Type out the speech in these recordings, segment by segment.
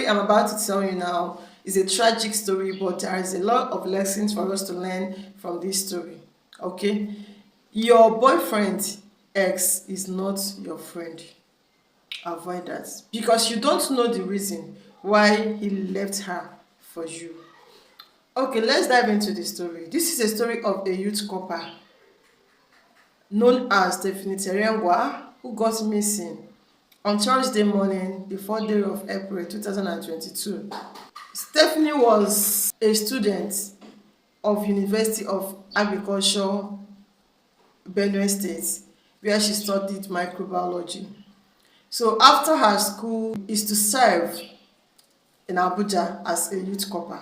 I'm about to tell you now is a tragic story, but there is a lot of lessons for us to learn from this story. Okay? Your boyfriend ex is not your friend. Avoid that because you don't know the reason why he left her for you. Okay, let's dive into the story. This is a story of a youth corper known as Stephenie Terangua who got missing on Thursday morning, the 4th day of April 2022. Stephenie was a student of University of Agriculture, Benue State, where she studied microbiology. So after her school is to serve in Abuja as a youth corper.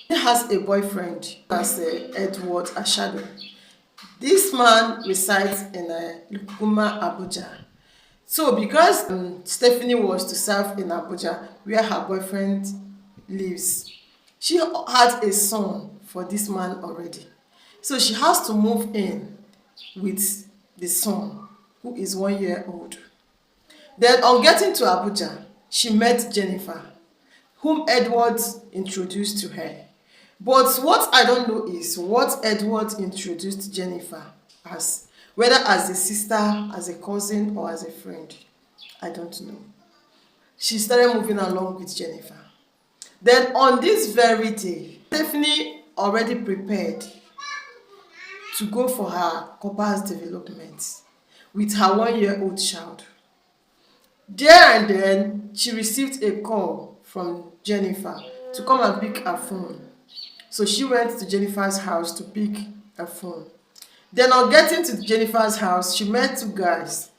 She has a boyfriend as Edward Ashado. This man resides in Lukuma, Abuja. So because Stephenie was to serve in Abuja, where her boyfriend lives, she had a son for this man already. So she has to move in with the son, who is 1 year old. Then on getting to Abuja, she met Jennifer, whom Edward introduced to her. But what I don't know is what Edward introduced Jennifer as, whether as a sister, as a cousin, or as a friend. I don't know. She started moving along with Jennifer. Then on this very day, Stephenie already prepared to go for her corpus development with her 1-year-old child. There and then, she received a call from Jennifer to come and pick her phone. So she went to Jennifer's house to pick her phone. Then on getting to Jennifer's house, she met two guys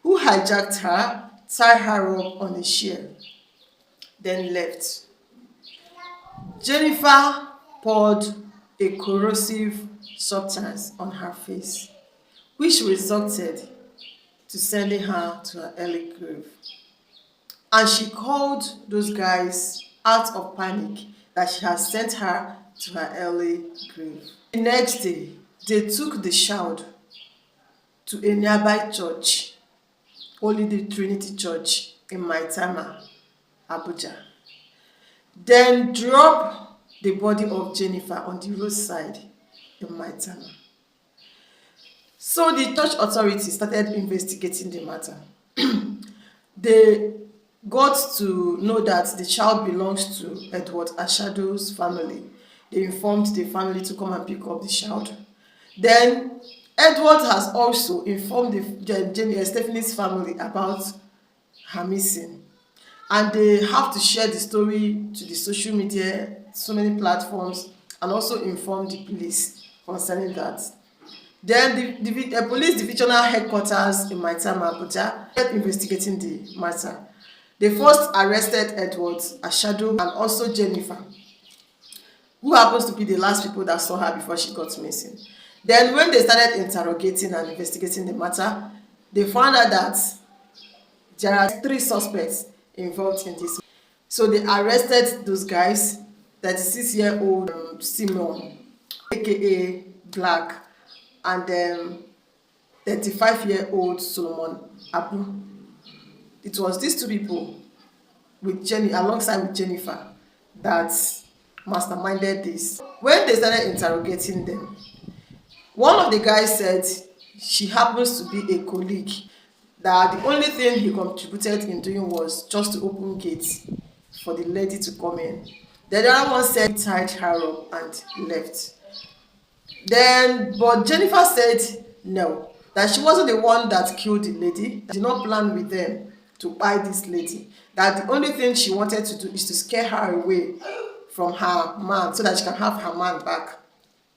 who hijacked her, tied her up on a chair, then left. Jennifer poured a corrosive substance on her face, which resulted to sending her to her early grave. And she called those guys out of panic that she had sent her to her early grave. The next day, they took the child to a nearby church, Holy Trinity Church in Maitama, Abuja. Then dropped the body of Jennifer on the roadside in Maitama. So the church authorities started investigating the matter. They got to know that the child belongs to Edward Ashado's family. They informed the family to come and pick up the child. Then Edward has also informed Stephenie's family about her missing. And they have to share the story to the social media, so many platforms, and also inform the police concerning that. Then the police divisional headquarters in Maitama, Abuja, started investigating the matter. They first arrested Edward Ashado and also Jennifer, who happens to be the last people that saw her before she got missing. Then when they started interrogating and investigating the matter, they found out that there are 3 suspects involved in this. So they arrested those guys, 36-year-old Simon, aka Black, and 35-year-old Solomon Abu. It was these 2 people with alongside with Jennifer that masterminded this. When they started interrogating them, one of the guys said she happens to be a colleague, that the only thing he contributed in doing was just to open gates for the lady to come in. The other one said he tied her up and left. But Jennifer said no, that she wasn't the one that killed the lady, that she did not plan with them to buy this lady, that the only thing she wanted to do is to scare her away from her man so that she can have her man back.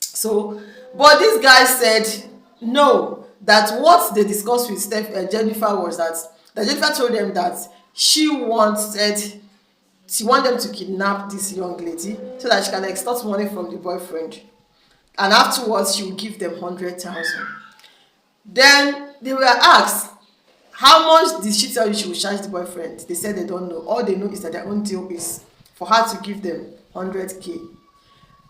So, but this guy said no, that what they discussed with Jennifer was that Jennifer told them that she wanted them to kidnap this young lady so that she can extort money from the boyfriend. And afterwards, she will give them 100,000. Then they were asked, how much did she tell you she would charge the boyfriend? They said they don't know. All they know is that their own deal is for her to give them 100K.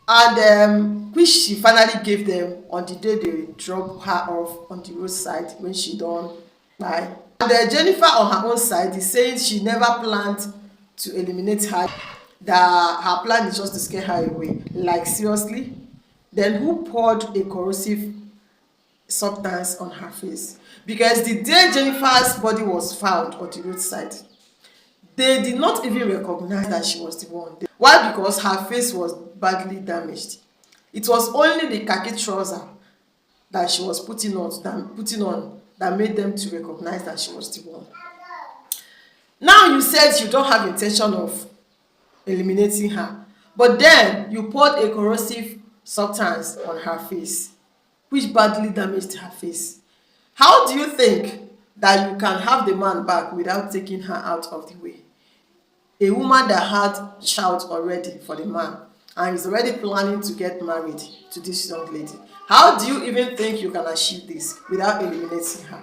And which she finally gave them on the day they dropped her off on the roadside when she done buy. And Jennifer on her own side is saying she never planned to eliminate her, that her plan is just to scare her away. Like, seriously? Then who poured a corrosive substance on her face? Because the day Jennifer's body was found on the roadside, they did not even recognize that she was the one. Why? Because her face was badly damaged. It was only the khaki trouser that she was putting on that made them to recognize that she was the one. Now you said you don't have intention of eliminating her, but then you poured a corrosive substance on her face, which badly damaged her face. How do you think that you can have the man back without taking her out of the way? A woman that had child already for the man and is already planning to get married to this young lady. How do you even think you can achieve this without eliminating her?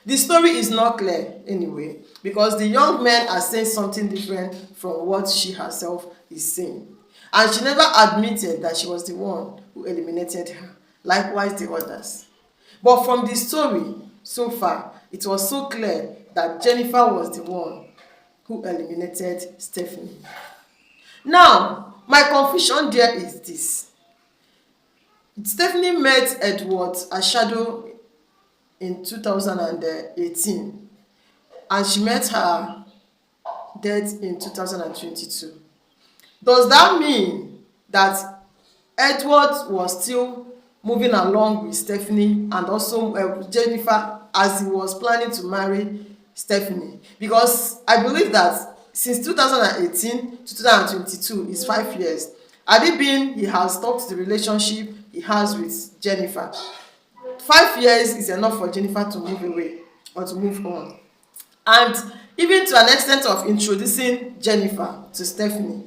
The story is not clear anyway, because the young men are saying something different from what she herself is saying. And she never admitted that she was the one who eliminated her, likewise the others. But from the story so far, it was so clear that Jennifer was the one who eliminated Stephenie. Now, my confusion there is this. Stephenie met Edward Ashado in 2018, and she met her death in 2022. Does that mean that Edward was still moving along with Stephenie and also Jennifer as he was planning to marry Stephenie? Because I believe that since 2018 to 2022 is 5 years. Had it been he has stopped the relationship he has with Jennifer, 5 years is enough for Jennifer to move away or to move on. And even to an extent of introducing Jennifer to Stephenie,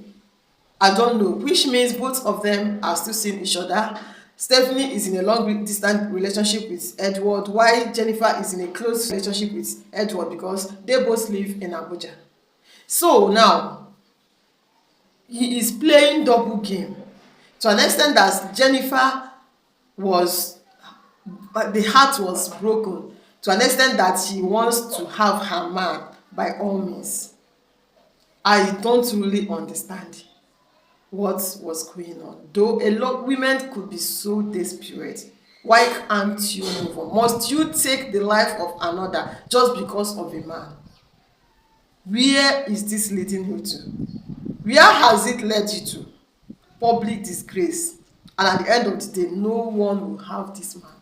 I don't know, which means both of them are still seeing each other. Stephenie is in a long distance relationship with Edward, while Jennifer is in a close relationship with Edward because they both live in Abuja. So now, he is playing double game to an extent that Jennifer was, the heart was broken to an extent that she wants to have her man by all means. I don't really understand what was going on. Though a lot of women could be so desperate, why can't you move on? Must you take the life of another just because of a man? Where is this leading you to? Where has it led you to? Public disgrace. And at the end of the day, no one will have this man.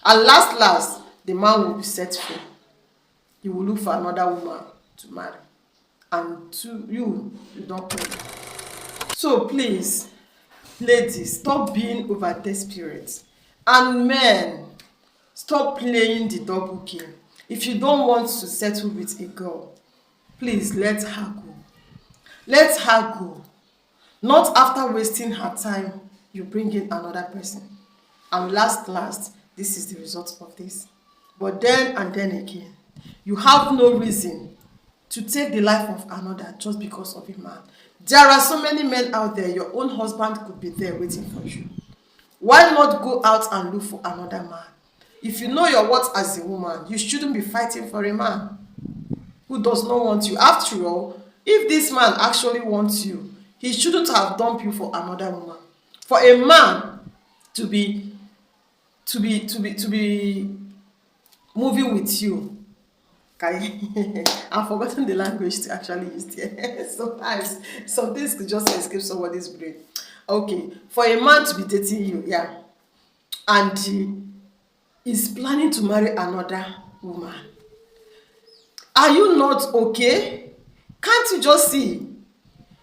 And last, the man will be set free. He will look for another woman to marry. And to you don't pay. So please, ladies, stop being over desperate. And men, stop playing the double game. If you don't want to settle with a girl, please let her go. Let her go. Not after wasting her time, you bring in another person. And last, this is the result of this. But then and then again, you have no reason to take the life of another just because of a man. There are so many men out there, your own husband could be there waiting for you. Why not go out and look for another man? If you know your worth as a woman, you shouldn't be fighting for a man who does not want you. After all, if this man actually wants you, he shouldn't have dumped you for another woman. For a man to be moving with you, okay? I've forgotten the language to actually use there. Sometimes some things could just escape somebody's brain. Okay, for a man to be dating you, yeah, and he is planning to marry another woman, are you not okay? Can't you just see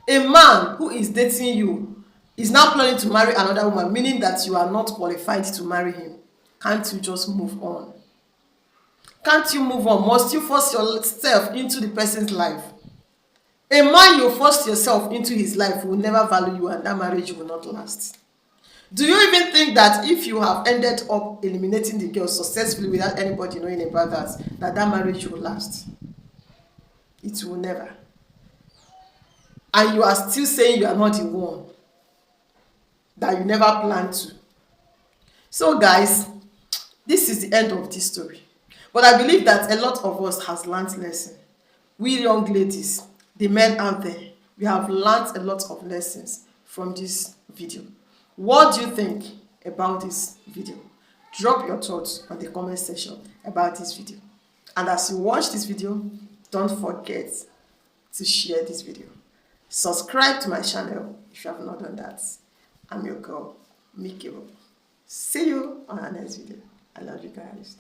a man who is dating you is now planning to marry another woman, meaning that you are not qualified to marry him? Can't you just move on? Can't you move on? Must you force yourself into the person's life? A man you force yourself into his life will never value you, and that marriage will not last. Do you even think that if you have ended up eliminating the girl successfully without anybody knowing about that marriage will last? It will never. And you are still saying you are not the one, that you never planned to. So guys, this is the end of this story. But I believe that a lot of us has learned lesson. we young ladies, the men out there, we have learned a lot of lessons from this video. What do you think about this video? Drop your thoughts on the comment section about this video. And as you watch this video, don't forget to share this video. Subscribe to my channel if you have not done that. I'm your girl, Miki. See you on our next video. I love you guys.